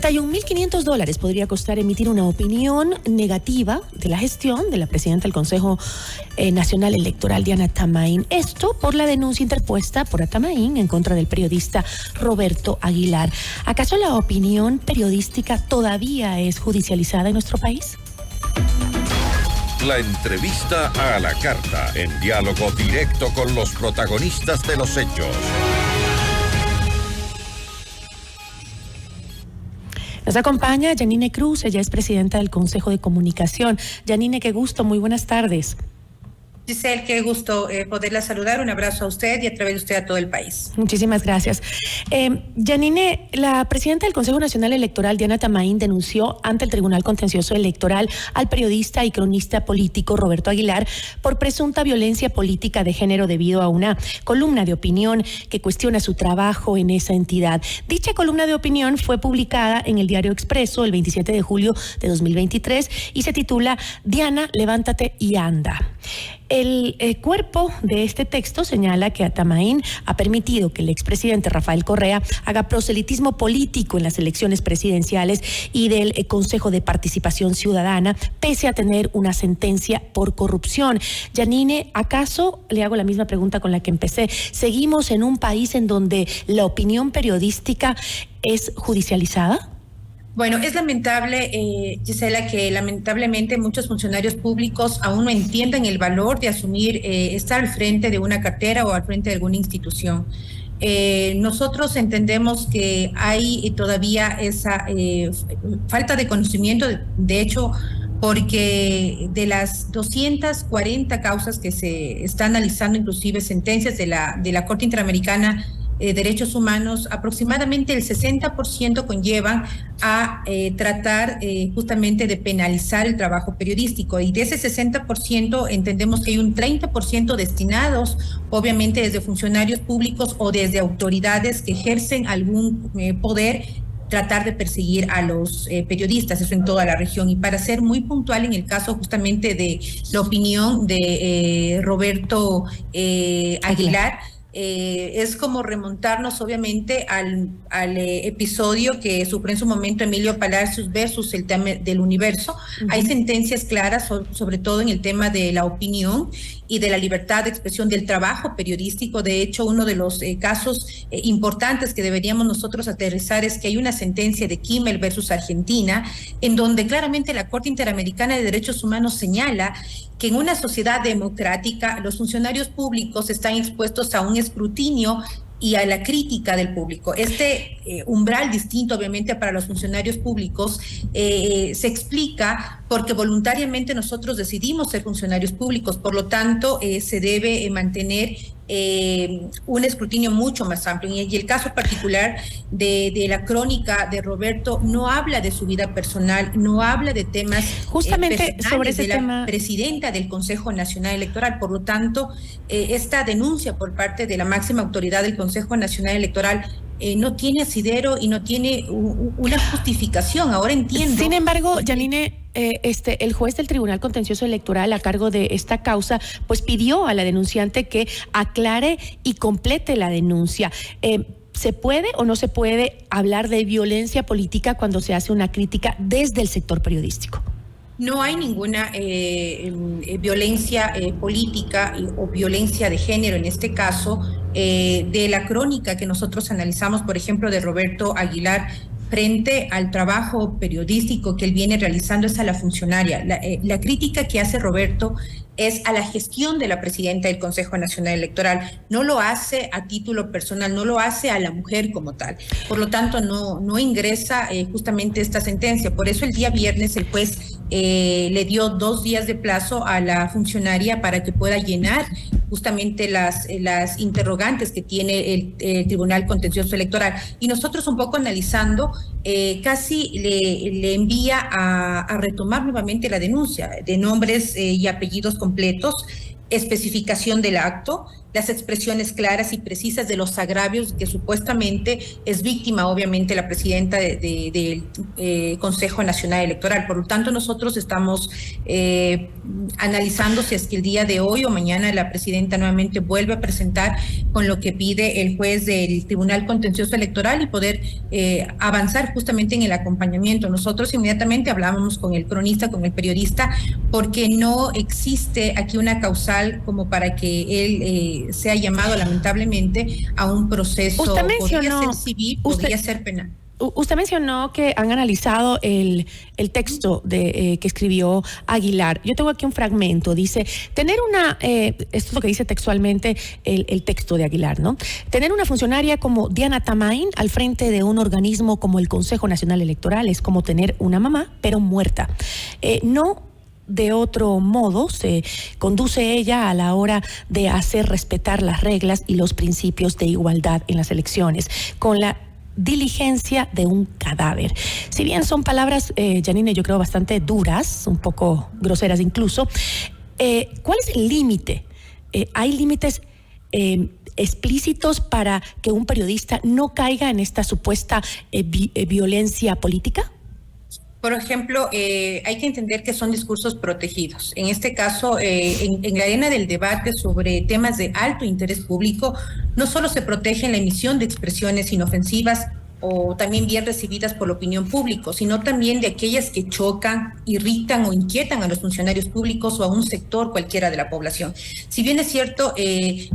$31.500 podría costar emitir una opinión negativa de la gestión de la presidenta del Consejo Nacional Electoral, Diana Tamain. Esto por la denuncia interpuesta por Tamain en contra del periodista Roberto Aguilar. ¿Acaso la opinión periodística todavía es judicializada en nuestro país? La entrevista a la carta, en diálogo directo con los protagonistas de los hechos. Nos acompaña Yanine Cruz, ella es presidenta del Consejo de Comunicación. Yanine, qué gusto, muy buenas tardes. Giselle, qué gusto poderla saludar. Un abrazo a usted y a través de usted a todo el país. Muchísimas gracias. Yanine, la presidenta del Consejo Nacional Electoral, Diana Tamain, denunció ante el Tribunal Contencioso Electoral al periodista y cronista político Roberto Aguilar por presunta violencia política de género debido a una columna de opinión que cuestiona su trabajo en esa entidad. Dicha columna de opinión fue publicada en el Diario Expreso el 27 de julio de 2023 y se titula Diana, levántate y anda. El cuerpo de este texto señala que Tamain ha permitido que el expresidente Rafael Correa haga proselitismo político en las elecciones presidenciales y del Consejo de Participación Ciudadana, pese a tener una sentencia por corrupción. Yanine, ¿acaso, le hago la misma pregunta con la que empecé, seguimos en un país en donde la opinión periodística es judicializada? Bueno, es lamentable, Gisela, que lamentablemente muchos funcionarios públicos aún no entiendan el valor de asumir, estar al frente de una cartera o al frente de alguna institución. Nosotros entendemos que hay todavía esa falta de conocimiento, de hecho, porque de las 240 causas que se está analizando, inclusive sentencias de la Corte Interamericana Derechos Humanos, aproximadamente el 60% conllevan a tratar justamente de penalizar el trabajo periodístico, y de ese 60% entendemos que hay un 30% destinados obviamente desde funcionarios públicos o desde autoridades que ejercen algún poder, tratar de perseguir a los periodistas, eso en toda la región. Y para ser muy puntual en el caso justamente de la opinión de Roberto Aguilar, es como remontarnos obviamente al episodio que sufrió en su momento Emilio Palacios versus el tema del Universo. Hay sentencias claras sobre todo en el tema de la opinión y de la libertad de expresión del trabajo periodístico. De hecho, uno de los casos importantes que deberíamos nosotros aterrizar es que hay una sentencia de Kimmel versus Argentina, en donde claramente la Corte Interamericana de Derechos Humanos señala que en una sociedad democrática los funcionarios públicos están expuestos a un escrutinio y a la crítica del público. Este umbral distinto, obviamente, para los funcionarios públicos se explica porque voluntariamente nosotros decidimos ser funcionarios públicos, por lo tanto se debe mantener un escrutinio mucho más amplio. Y el caso particular de la crónica de Roberto no habla de su vida personal, no habla de temas justamente sobre ese de la tema, presidenta del Consejo Nacional Electoral. Por lo tanto, esta denuncia por parte de la máxima autoridad del Consejo Nacional Electoral no tiene asidero y no tiene una justificación. Ahora entiendo. Sin embargo, Yanine, el juez del Tribunal Contencioso Electoral a cargo de esta causa, pues pidió a la denunciante que aclare y complete la denuncia. ¿Se puede o no se puede hablar de violencia política cuando se hace una crítica desde el sector periodístico? No hay ninguna violencia política o violencia de género en este caso. De la crónica que nosotros analizamos, por ejemplo, de Roberto Aguilar, frente al trabajo periodístico que él viene realizando, es a la funcionaria. La crítica que hace Roberto es a la gestión de la presidenta del Consejo Nacional Electoral. No lo hace a título personal, no lo hace a la mujer como tal. Por lo tanto, no ingresa justamente esta sentencia. Por eso el día viernes el juez le dio 2 días de plazo a la funcionaria para que pueda llenar justamente las interrogantes que tiene el Tribunal Contencioso Electoral. Y nosotros, un poco analizando, casi le envía a retomar nuevamente la denuncia de nombres y apellidos completos, especificación del acto, las expresiones claras y precisas de los agravios que supuestamente es víctima, obviamente, la presidenta del Consejo Nacional Electoral. Por lo tanto, nosotros estamos analizando si es que el día de hoy o mañana la presidenta nuevamente vuelve a presentar con lo que pide el juez del Tribunal Contencioso Electoral y poder avanzar justamente en el acompañamiento. Nosotros inmediatamente hablábamos con el cronista, con el periodista, porque no existe aquí una causal como para que él sea llamado lamentablemente a un proceso. Usted mencionó, podría ser civil, podría ser penal. Usted mencionó que han analizado el texto que escribió Aguilar. Yo tengo aquí un fragmento. Dice, tener una, esto es lo que dice textualmente el texto de Aguilar, ¿no? Tener una funcionaria como Diana Tamain al frente de un organismo como el Consejo Nacional Electoral es como tener una mamá, pero muerta. No de otro modo se conduce ella a la hora de hacer respetar las reglas y los principios de igualdad en las elecciones, con la diligencia de un cadáver. Si bien son palabras, Janine, yo creo bastante duras, un poco groseras incluso, ¿cuál es el límite? ¿Hay límites explícitos para que un periodista no caiga en esta supuesta violencia política? Por ejemplo, hay que entender que son discursos protegidos. En este caso, en la arena del debate sobre temas de alto interés público, no solo se protege la emisión de expresiones inofensivas o también bien recibidas por la opinión pública, sino también de aquellas que chocan, irritan o inquietan a los funcionarios públicos o a un sector cualquiera de la población. Si bien es cierto,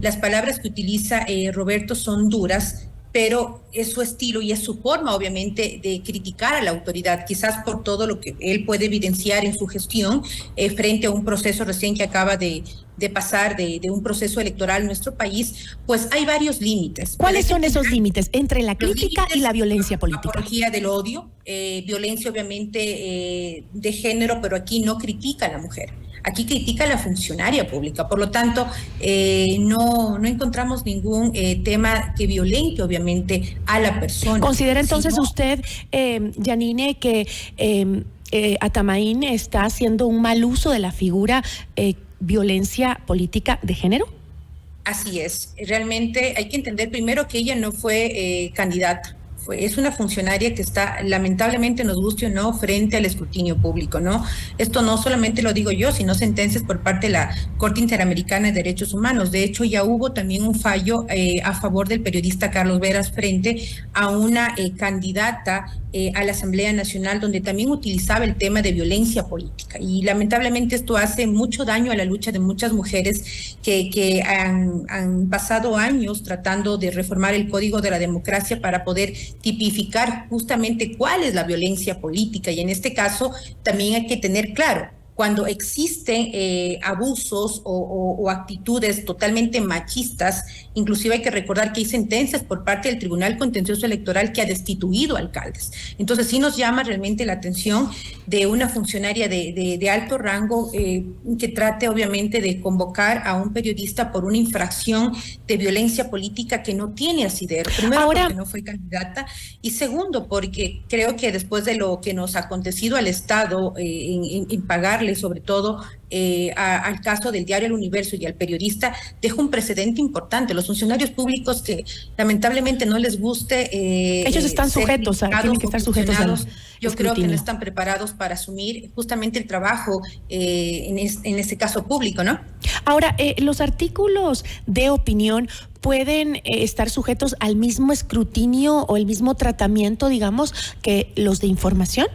las palabras que utiliza Roberto son duras, pero es su estilo y es su forma, obviamente, de criticar a la autoridad, quizás por todo lo que él puede evidenciar en su gestión frente a un proceso recién que acaba de pasar de un proceso electoral en nuestro país, pues hay varios límites. ¿Cuáles son esos límites entre la crítica y la violencia política? Apología del odio, violencia obviamente de género, pero aquí no critica a la mujer. Aquí critica a la funcionaria pública. Por lo tanto, no encontramos ningún tema que violente, obviamente, a la persona. ¿Considera entonces usted, Janine, que Atamain está haciendo un mal uso de la figura violencia política de género? Así es. Realmente hay que entender primero que ella no fue candidata. Es una funcionaria que está, lamentablemente, nos guste o no, frente al escrutinio público, ¿no? Esto no solamente lo digo yo, sino sentencias por parte de la Corte Interamericana de Derechos Humanos. De hecho, ya hubo también un fallo a favor del periodista Carlos Veras frente a una candidata a la Asamblea Nacional, donde también utilizaba el tema de violencia política. Y lamentablemente esto hace mucho daño a la lucha de muchas mujeres que han pasado años tratando de reformar el Código de la Democracia para poder tipificar justamente cuál es la violencia política. Y en este caso también hay que tener claro, cuando existen abusos o actitudes totalmente machistas, inclusive hay que recordar que hay sentencias por parte del Tribunal Contencioso Electoral que ha destituido alcaldes. Entonces sí nos llama realmente la atención de una funcionaria de alto rango que trate obviamente de convocar a un periodista por una infracción de violencia política que no tiene asidero. Primero, porque no fue candidata, y segundo, porque creo que después de lo que nos ha acontecido al Estado en pagar sobre todo al caso del diario El Universo y al periodista, deja un precedente importante. Los funcionarios públicos que lamentablemente no les guste... ellos están sujetos, tienen que estar sujetos a los... Yo creo que no están preparados para asumir justamente el trabajo en este caso público, ¿no? Ahora, los artículos de opinión pueden estar sujetos al mismo escrutinio o el mismo tratamiento, digamos, que los de información.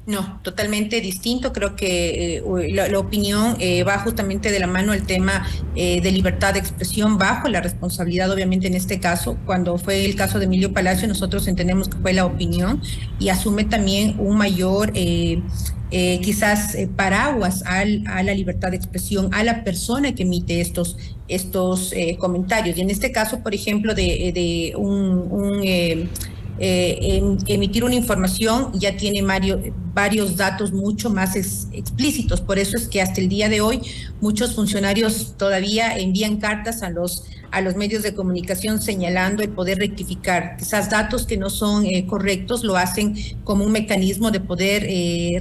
No, totalmente distinto. Creo que la opinión va justamente de la mano al tema de libertad de expresión, bajo la responsabilidad, obviamente, en este caso. Cuando fue el caso de Emilio Palacio, nosotros entendemos que fue la opinión y asume también un mayor quizás paraguas a la libertad de expresión, a la persona que emite estos comentarios. Y en este caso, por ejemplo, de emitir una información, ya tiene varios datos mucho más explícitos. Por eso es que hasta el día de hoy muchos funcionarios todavía envían cartas a los medios de comunicación señalando el poder rectificar. Quizás datos que no son correctos lo hacen como un mecanismo de poder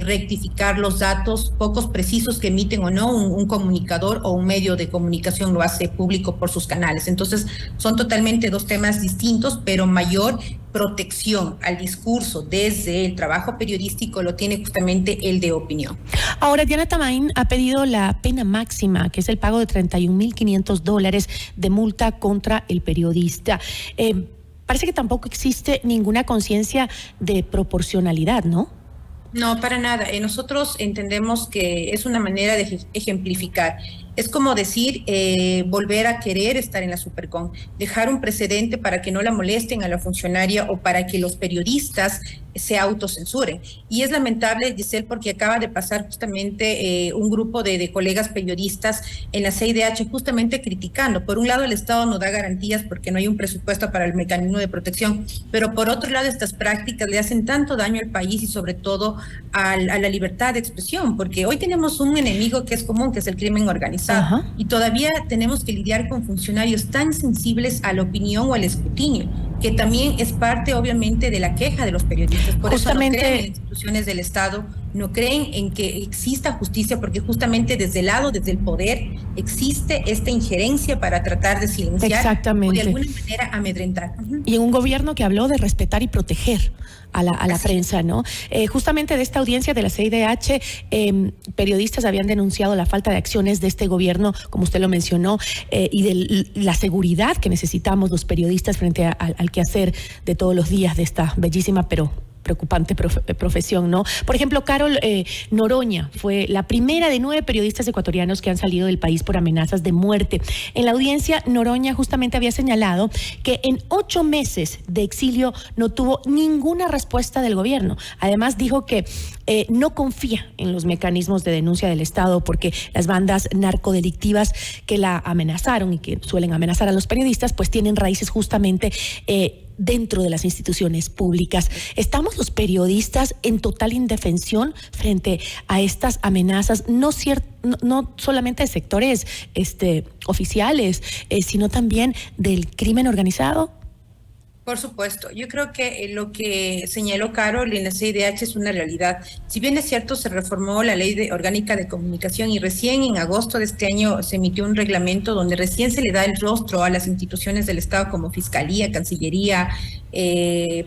rectificar los datos pocos precisos que emiten o no un comunicador o un medio de comunicación lo hace público por sus canales. Entonces, son totalmente dos temas distintos, pero mayor protección al discurso desde el trabajo periodístico lo tiene justamente el de opinión. Ahora, Diana Tamain ha pedido la pena máxima, que es el pago de $31,500 de multa contra el periodista. Parece que tampoco existe ninguna conciencia de proporcionalidad, ¿no? No, para nada. Nosotros entendemos que es una manera de ejemplificar. Es como decir, volver a querer estar en la Supercon, dejar un precedente para que no la molesten a la funcionaria o para que los periodistas se autocensuren. Y es lamentable, Giselle, porque acaba de pasar justamente un grupo de colegas periodistas en la CIDH justamente criticando. Por un lado, el Estado no da garantías porque no hay un presupuesto para el mecanismo de protección, pero por otro lado, estas prácticas le hacen tanto daño al país y sobre todo a la libertad de expresión, porque hoy tenemos un enemigo que es común, que es el crimen organizado. Ajá. Y todavía tenemos que lidiar con funcionarios tan sensibles a la opinión o al escrutinio, que también es parte obviamente de la queja de los periodistas. Por justamente, eso no creen en las instituciones del Estado, no creen en que exista justicia, porque justamente desde el lado, desde el poder, existe esta injerencia para tratar de silenciar o de alguna manera amedrentar. Y en un gobierno que habló de respetar y proteger a la prensa, ¿no? Justamente de esta audiencia de la CIDH, periodistas habían denunciado la falta de acciones de este gobierno, como usted lo mencionó, y de la seguridad que necesitamos los periodistas frente al quehacer de todos los días de esta bellísima pero preocupante profesión, ¿no? Por ejemplo, Carol Noroña fue la primera de 9 periodistas ecuatorianos que han salido del país por amenazas de muerte. En la audiencia, Noroña justamente había señalado que en 8 meses de exilio no tuvo ninguna respuesta del gobierno. Además, dijo que no confía en los mecanismos de denuncia del Estado porque las bandas narcodelictivas que la amenazaron y que suelen amenazar a los periodistas, pues tienen raíces justamente dentro de las instituciones públicas. ¿Estamos los periodistas en total indefensión frente a estas amenazas, no solamente de sectores oficiales, sino también del crimen organizado? Por supuesto, yo creo que lo que señaló Carol en la CIDH es una realidad. Si bien es cierto, se reformó la ley orgánica de comunicación y recién en agosto de este año se emitió un reglamento donde recién se le da el rostro a las instituciones del Estado como Fiscalía, Cancillería,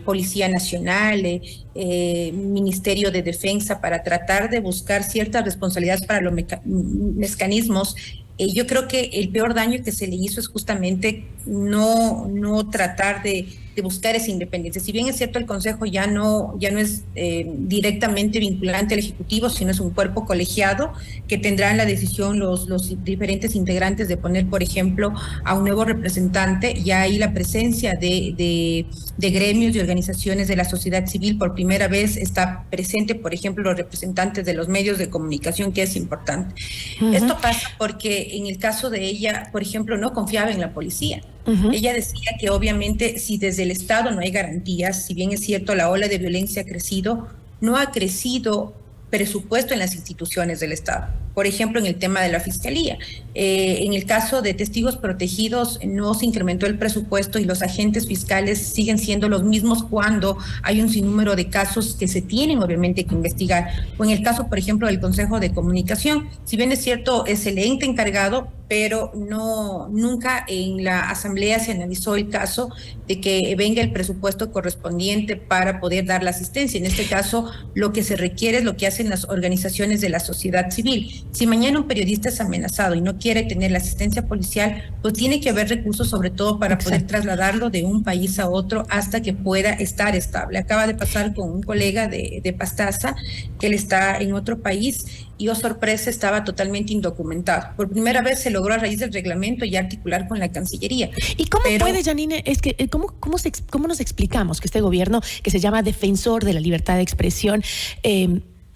Policía Nacional, Ministerio de Defensa, para tratar de buscar ciertas responsabilidades para los mecanismos. Yo creo que el peor daño que se le hizo es justamente no tratar de buscar esa independencia. Si bien es cierto, el Consejo ya no es directamente vinculante al Ejecutivo, sino es un cuerpo colegiado que tendrán la decisión los diferentes integrantes de poner, por ejemplo, a un nuevo representante. Ya hay la presencia de gremios y organizaciones de la sociedad civil. Por primera vez está presente, por ejemplo, los representantes de los medios de comunicación, que es importante. Uh-huh. Esto pasa porque en el caso de ella, por ejemplo, no confiaba en la policía. Uh-huh. Ella decía que obviamente si desde el Estado no hay garantías, si bien es cierto la ola de violencia ha crecido, no ha crecido presupuesto en las instituciones del Estado. Por ejemplo, en el tema de la Fiscalía. En el caso de testigos protegidos no se incrementó el presupuesto y los agentes fiscales siguen siendo los mismos cuando hay un sinnúmero de casos que se tienen obviamente que investigar. O en el caso, por ejemplo, del Consejo de Comunicación, si bien es cierto, es el ente encargado, pero nunca en la asamblea se analizó el caso de que venga el presupuesto correspondiente para poder dar la asistencia. En este caso, lo que se requiere es lo que hacen las organizaciones de la sociedad civil. Si mañana un periodista es amenazado y no quiere tener la asistencia policial, pues tiene que haber recursos sobre todo para poder trasladarlo de un país a otro hasta que pueda estar estable. Acaba de pasar con un colega de Pastaza, que él está en otro país y, oh sorpresa, estaba totalmente indocumentado. Por primera vez se logró a raíz del reglamento ya articular con la Cancillería. ¿Y cómo puede, Janine, cómo nos explicamos que este gobierno, que se llama defensor de la libertad de expresión,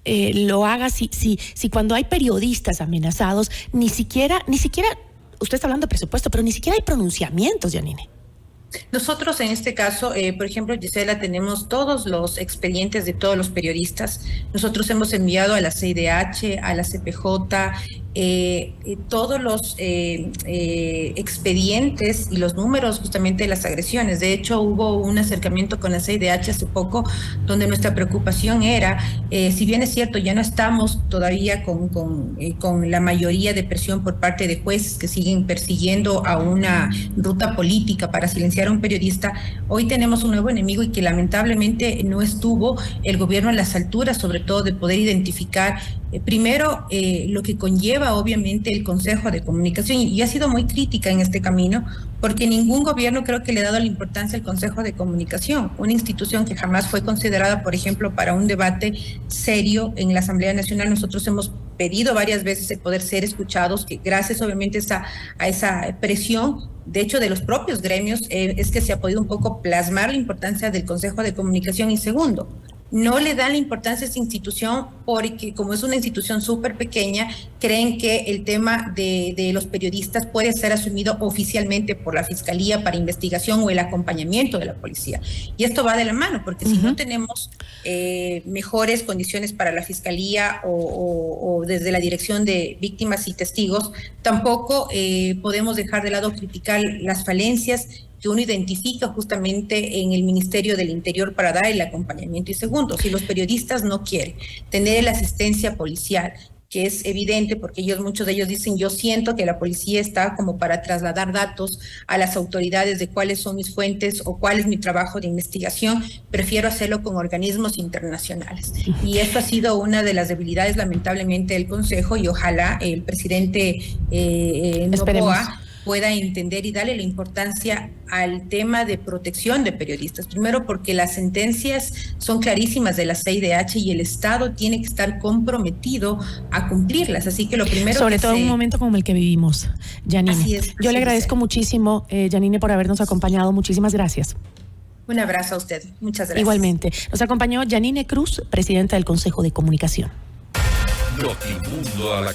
lo haga si cuando hay periodistas amenazados, ni siquiera, usted está hablando de presupuesto, pero ni siquiera hay pronunciamientos, Janine? Nosotros en este caso, por ejemplo, Gisela, tenemos todos los expedientes de todos los periodistas. Nosotros hemos enviado a la CIDH, a la CPJ, todos los expedientes y los números justamente de las agresiones. De hecho, hubo un acercamiento con la CIDH hace poco donde nuestra preocupación era, si bien es cierto, ya no estamos todavía con la mayoría de presión por parte de jueces que siguen persiguiendo a una ruta política para silenciar a un periodista, hoy tenemos un nuevo enemigo y que lamentablemente no estuvo el gobierno a las alturas, sobre todo de poder identificar primero lo que conlleva obviamente el Consejo de Comunicación, y ha sido muy crítica en este camino porque ningún gobierno creo que le ha dado la importancia al Consejo de Comunicación, una institución que jamás fue considerada, por ejemplo, para un debate serio en la Asamblea Nacional. Nosotros hemos pedido varias veces el poder ser escuchados, que gracias obviamente a esa presión, de hecho, de los propios gremios, es que se ha podido un poco plasmar la importancia del Consejo de Comunicación. Y segundo, no le dan la importancia a esa institución porque como es una institución súper pequeña, creen que el tema de los periodistas puede ser asumido oficialmente por la Fiscalía para investigación o el acompañamiento de la policía. Y esto va de la mano, porque si no tenemos mejores condiciones para la Fiscalía o desde la Dirección de Víctimas y Testigos, tampoco podemos dejar de lado criticar las falencias que uno identifica justamente en el Ministerio del Interior para dar el acompañamiento. Y segundo, si los periodistas no quieren tener la asistencia policial, que es evidente porque muchos de ellos dicen, yo siento que la policía está como para trasladar datos a las autoridades de cuáles son mis fuentes o cuál es mi trabajo de investigación, prefiero hacerlo con organismos internacionales. Y esto ha sido una de las debilidades lamentablemente del Consejo, y ojalá el presidente Noboa pueda entender y darle la importancia al tema de protección de periodistas. Primero porque las sentencias son clarísimas de la CIDH y el Estado tiene que estar comprometido a cumplirlas. Así que lo primero sobre todo en un momento como el que vivimos, Yanine. Así es. Yo le agradezco muchísimo, Yanine, por habernos acompañado. Muchísimas gracias. Un abrazo a usted. Muchas gracias. Igualmente. Nos acompañó Yanine Cruz, presidenta del Consejo de Comunicación. Notimundo a la